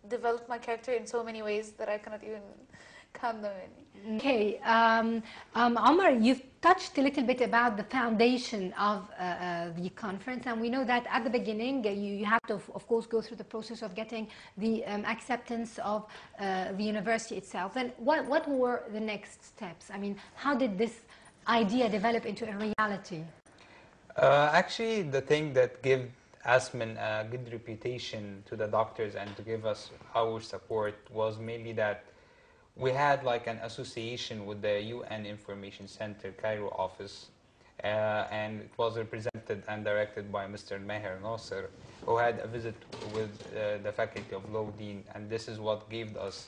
developed my character in so many ways that I cannot even count them in. Okay, Omar, you've touched a little bit about the foundation of the conference, and we know that at the beginning you have to, of course, go through the process of getting the acceptance of the university itself. And what were the next steps? I mean, how did this idea develop into a reality? Actually, the thing that gave ASMUN a good reputation to the doctors and to give us our support was mainly that we had like an association with the UN Information Center Cairo office, and it was represented and directed by Mr. Maher Nasser, who had a visit with the Faculty of Law Dean, and this is what gave us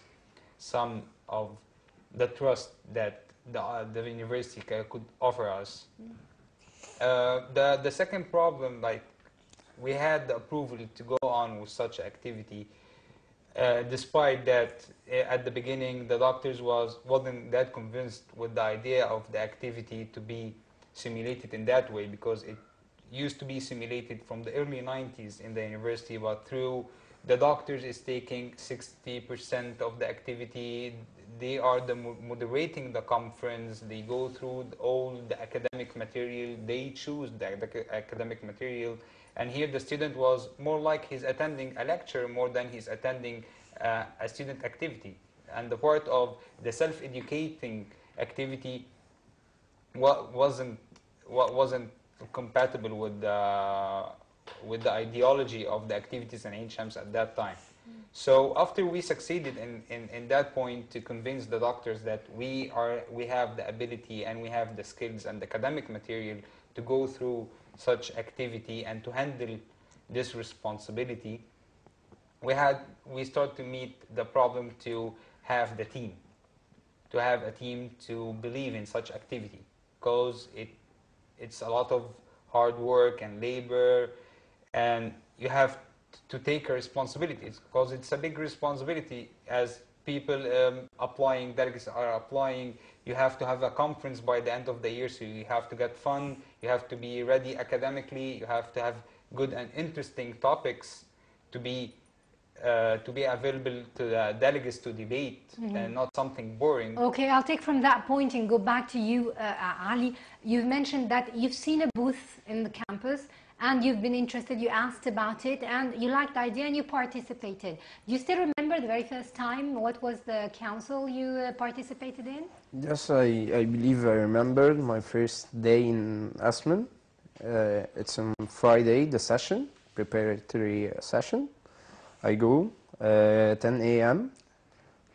some of the trust that the university could offer us. The second problem, like, we had the approval to go on with such activity, despite that at the beginning the doctors wasn't that convinced with the idea of the activity to be simulated in that way, because it used to be simulated from the early 90s in the university, but through the doctors is taking 60% of the activity. They are moderating the conference. They go through all the academic material. They choose the academic material. And here the student was more like he's attending a lecture more than he's attending a student activity. And the part of the self-educating activity wasn't compatible with the ideology of the activities in Ain Shams at that time. So after we succeeded in that point to convince the doctors that we have the ability and we have the skills and the academic material to go through such activity and to handle this responsibility, we start to meet the problem to have the team, to have a team to believe in such activity, because it's a lot of hard work and labor, and you have to take a responsibility, because it's a big responsibility. As people applying, delegates are applying, you have to have a conference by the end of the year, so you have to get fund, you have to be ready academically, you have to have good and interesting topics to be available to the delegates to debate, and not something boring. Okay, I'll take from that point and go back to you, Ali. You've mentioned that you've seen a booth in the campus and you've been interested, you asked about it, and you liked the idea and you participated. Do you still remember the very first time? What was the council you participated in? Yes, I believe I remember my first day in ASMUN. It's on Friday, the session, preparatory session. I go 10 a.m.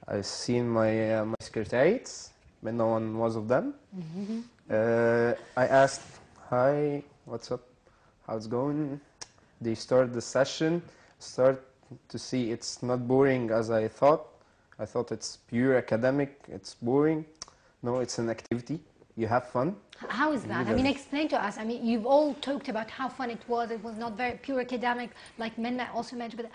I seen my secretariats, but no one was of them. I asked, "Hi, what's up? How's it going?" They start the session, start to see it's not boring as I thought. I thought it's pure academic, it's boring. No, it's an activity. You have fun. How is that? I mean, explain to us. I mean, you've all talked about how fun it was. It was not very pure academic, like Minna also mentioned. But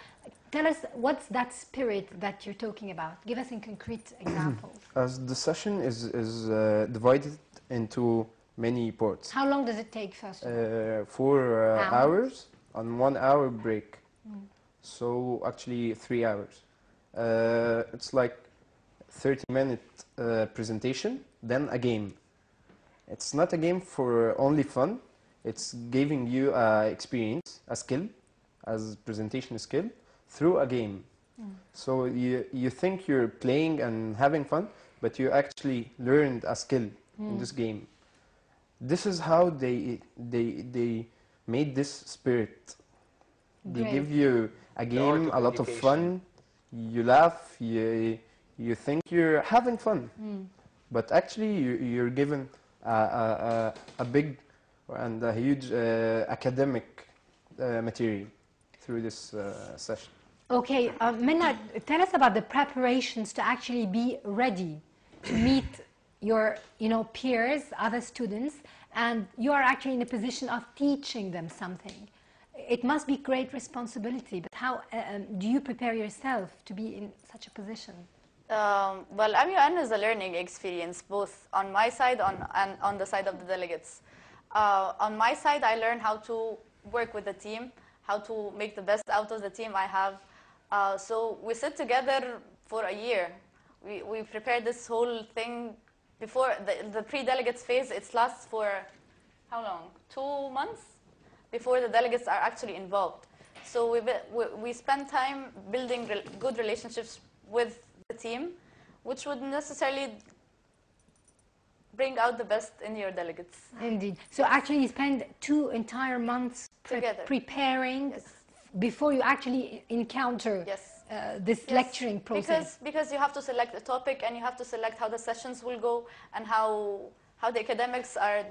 tell us, what's that spirit that you're talking about? Give us in concrete examples. As the session is divided into many parts. How long does it take, first of all? 4 hours on 1 hour break. So actually 3 hours. It's like 30-minute presentation, then a game. It's not a game for only fun. It's giving you experience, a skill, as presentation skill, through a game. So you think you're playing and having fun, but you actually learned a skill in this game. This is how they made this spirit. They give you a game, a lot of fun. You laugh. You think you're having fun, but actually you're given a big and a huge academic material through this session. Okay, Minna, tell us about the preparations to actually be ready to meet your, peers, other students, and you are actually in a position of teaching them something. It must be great responsibility, but how do you prepare yourself to be in such a position? Well, AMUN is a learning experience, both on my side and on the side of the delegates. On my side, I learned how to work with the team, how to make the best out of the team I have. So we sit together for a year. We prepare this whole thing before the pre-delegates phase. It lasts for how long? 2 months before the delegates are actually involved. So we spend time building good relationships with the team, which would necessarily bring out the best in your delegates. Indeed. So actually you spend 2 entire months Together. preparing Yes. before you actually encounter Yes. this Yes, lecturing process. because you have to select a topic and you have to select how the sessions will go and how the academics are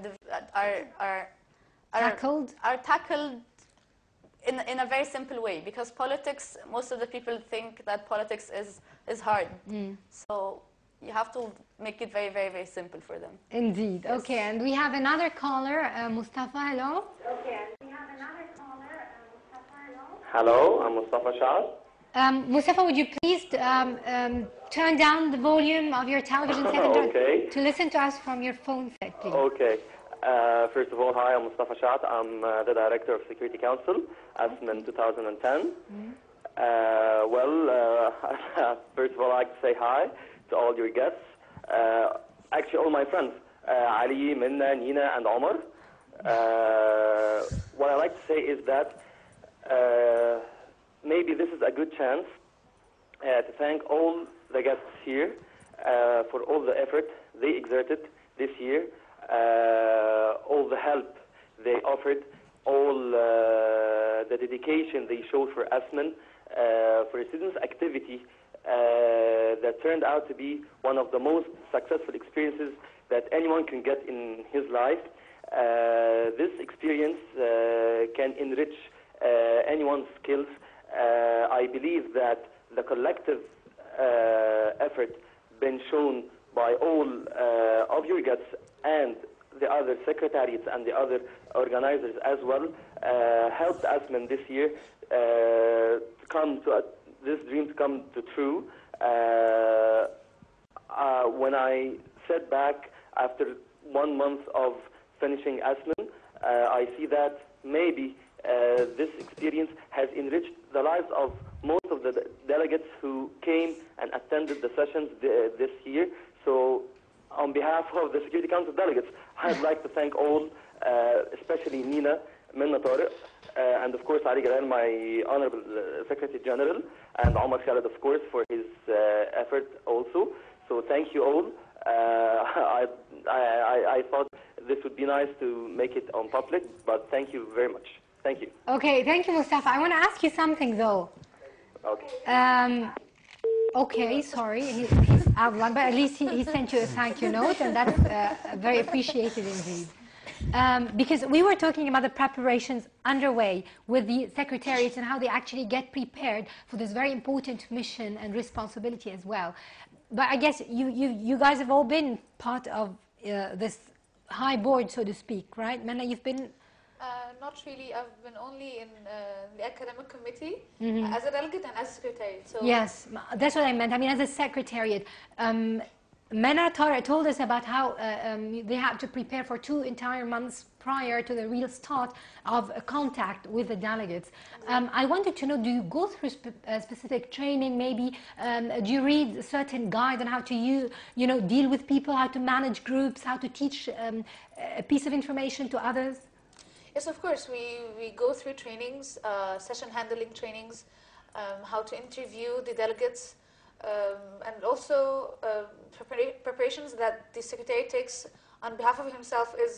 tackled in a very simple way, because politics, most of the people think that politics is hard. So you have to make it very, very, very simple for them. Indeed. Yes. Okay, and we have another caller, Mustafa. Hello. Hello, I'm Mustafa Shah. Mustafa, would you please turn down the volume of your television set and Okay. to listen to us from your phone set, please? Okay. First of all, hi, I'm Mustafa Shah. I'm the Director of Security Council, ASMUN 2010. First of all, I'd like to say hi to all your guests. Actually, all my friends, Ali, Minna, Nina, and Omar. What I like to say is that maybe this is a good chance to thank all the guests here for all the effort they exerted this year, all the help they offered, all the dedication they showed for ASMUN, for a students' activity that turned out to be one of the most successful experiences that anyone can get in his life. This experience can enrich anyone's skills. I believe that the collective effort been shown by all of your guests and the other secretariats and the other organizers as well helped ASMUN this year to come to this dream to come to true. When I sat back after 1 month of finishing ASMUN, I see that maybe this experience has enriched the lives of most of the delegates who came and attended the sessions this year. So on behalf of the Security Council delegates, I'd like to thank all, especially Nina, Minna Tariq, and of course Ali Galal, my Honorable Secretary General, and Omar Khaled, of course, for his effort also. So thank you all. I thought this would be nice to make it on public, but thank you very much. Thank you. Okay, thank you, Mustafa. I want to ask you something, though. Okay. Okay, sorry, he's out of line, but at least he sent you a thank you note, and that's very appreciated indeed. Because we were talking about the preparations underway with the secretariats and how they actually get prepared for this very important mission and responsibility as well. But I guess you guys have all been part of this high board, so to speak, right? Manna, you've been... Not really. I've been only in the academic committee as a delegate and as a secretary. So Yes, that's what I meant. I mean, as a secretariat, Manna told us about how they had to prepare for 2 entire months prior to the real start of contact with the delegates. I wanted to know, do you go through specific training maybe? Do you read a certain guide on how to deal with people, how to manage groups, how to teach a piece of information to others? yes, of course, we go through trainings, session handling trainings, how to interview the delegates, and also preparations that the secretary takes on behalf of himself is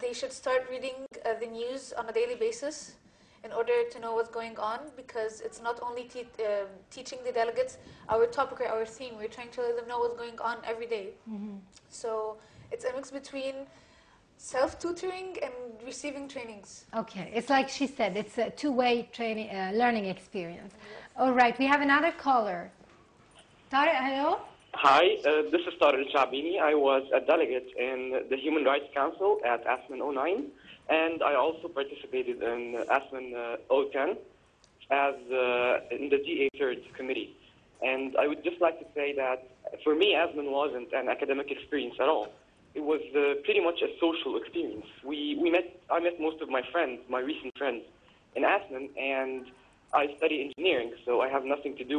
they should start reading the news on a daily basis in order to know what's going on, because it's not only teaching the delegates our topic or our theme, we're trying to let them know what's going on every day. So it's a mix between self-tutoring and receiving trainings. Okay, it's like she said, it's a two-way training, learning experience. All right, we have another caller. Tariq, hello? Hi, this is Tariq Al-Shabini. I was a delegate in the Human Rights Council at ASMUN 09, and I also participated in ASMUN 010 as in the DA third committee. And I would just like to say that for me, ASMUN wasn't an academic experience at all. It was pretty much a social experience. I met most of my friends, my recent friends, in ASMUN, and I study engineering, so I have nothing to do